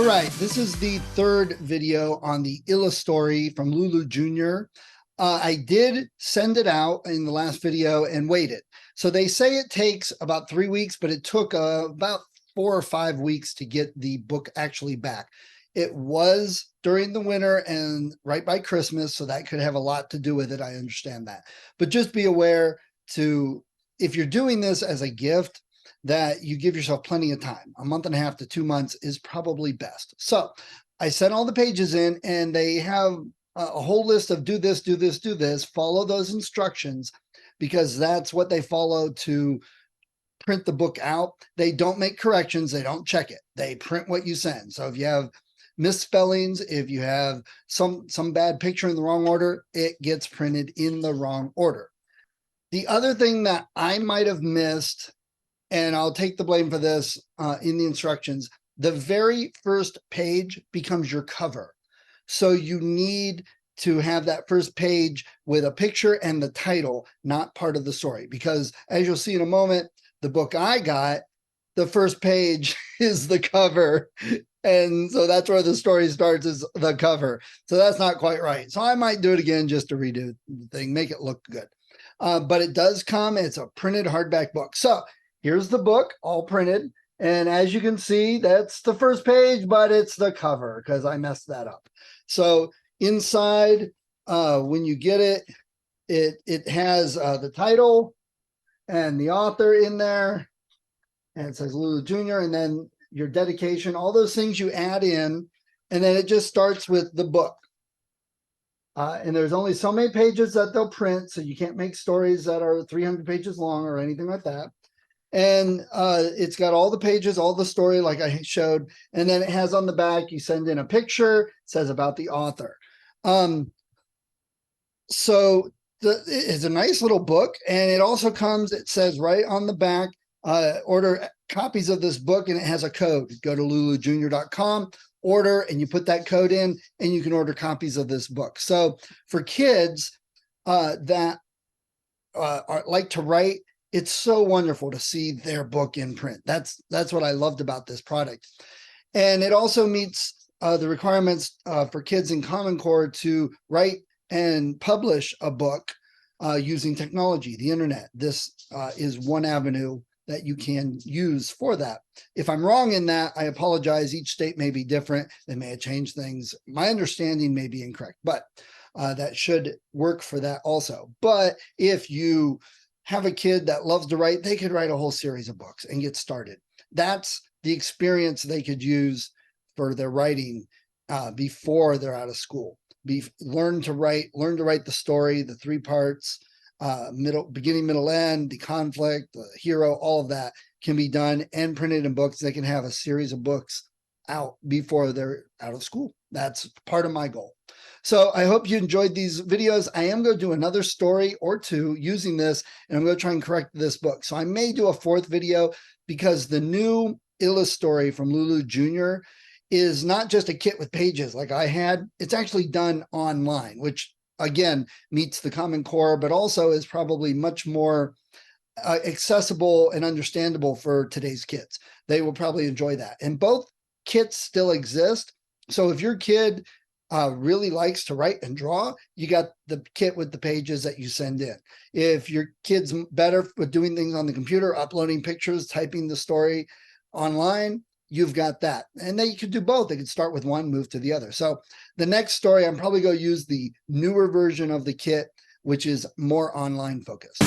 All right, this is the third video on the Illustory from Lulu Jr. I did send it out in the last video and waited. So they say it takes about 3 weeks, but it took about 4 or 5 weeks to get the book actually back. It was during the winter and right by Christmas, so that could have a lot to do with it. I understand that. But just be aware if you're doing this as a gift, that you give yourself plenty of time. A month and a half to 2 months is probably best. So I sent all the pages in and they have a whole list of do this, do this, do this, follow those instructions because that's what they follow to print the book out. They don't make corrections. They don't check it. They print what you send. So if you have misspellings, if you have some bad picture in the wrong order, it gets printed in the wrong order. The other thing that I might have missed, and I'll take the blame for this in the instructions, the very first page becomes your cover. So you need to have that first page with a picture and the title, not part of the story. Because as you'll see in a moment, the book I got, the first page is the cover. And so that's where the story starts, is the cover. So that's not quite right. So I might do it again just to redo the thing, make it look good. But it does come, it's a printed hardback book. So here's the book all printed. And as you can see, that's the first page, but it's the cover because I messed that up. So inside, when you get it, it has the title and the author in there. And it says Lulu Jr. and then your dedication, all those things you add in. And then it just starts with the book. And there's only so many pages that they'll print. So you can't make stories that are 300 pages long or anything like that. And it's got all the pages, all the story like I showed. And then it has on the back, you send in a picture, it says about the author. So it's a nice little book. And it also comes, it says right on the back, order copies of this book, and it has a code. Go to lulujr.com, order, and you put that code in, and you can order copies of this book. So for kids that like to write, it's so wonderful to see their book in print. That's what I loved about this product. And it also meets the requirements for kids in Common Core to write and publish a book using technology, the internet. This is one avenue that you can use for that. If I'm wrong in that, I apologize. Each state may be different. They may have changed things. My understanding may be incorrect, but that should work for that also. But if you have a kid that loves to write, they could write a whole series of books and get started. That's the experience they could use for their writing before they're out of school. Learn to write the story, the 3 parts, beginning, middle, end, the conflict, the hero, all of that can be done and printed in books. They can have a series of books out before they're out of school. That's part of my goal. So I hope you enjoyed these videos. I am going to do another story or 2 using this, and I'm going to try and correct this book. So I may do a 4th video because the new Illustory from Lulu Jr. is not just a kit with pages like I had. It's actually done online, which again meets the Common Core, but also is probably much more accessible and understandable for today's kids. They will probably enjoy that. And both kits still exist. So if your kid really likes to write and draw, you got the kit with the pages that you send in. If your kid's better with doing things on the computer, uploading pictures, typing the story online, you've got that. And then you could do both. They could start with one, move to the other. So the next story, I'm probably going to use the newer version of the kit, which is more online focused.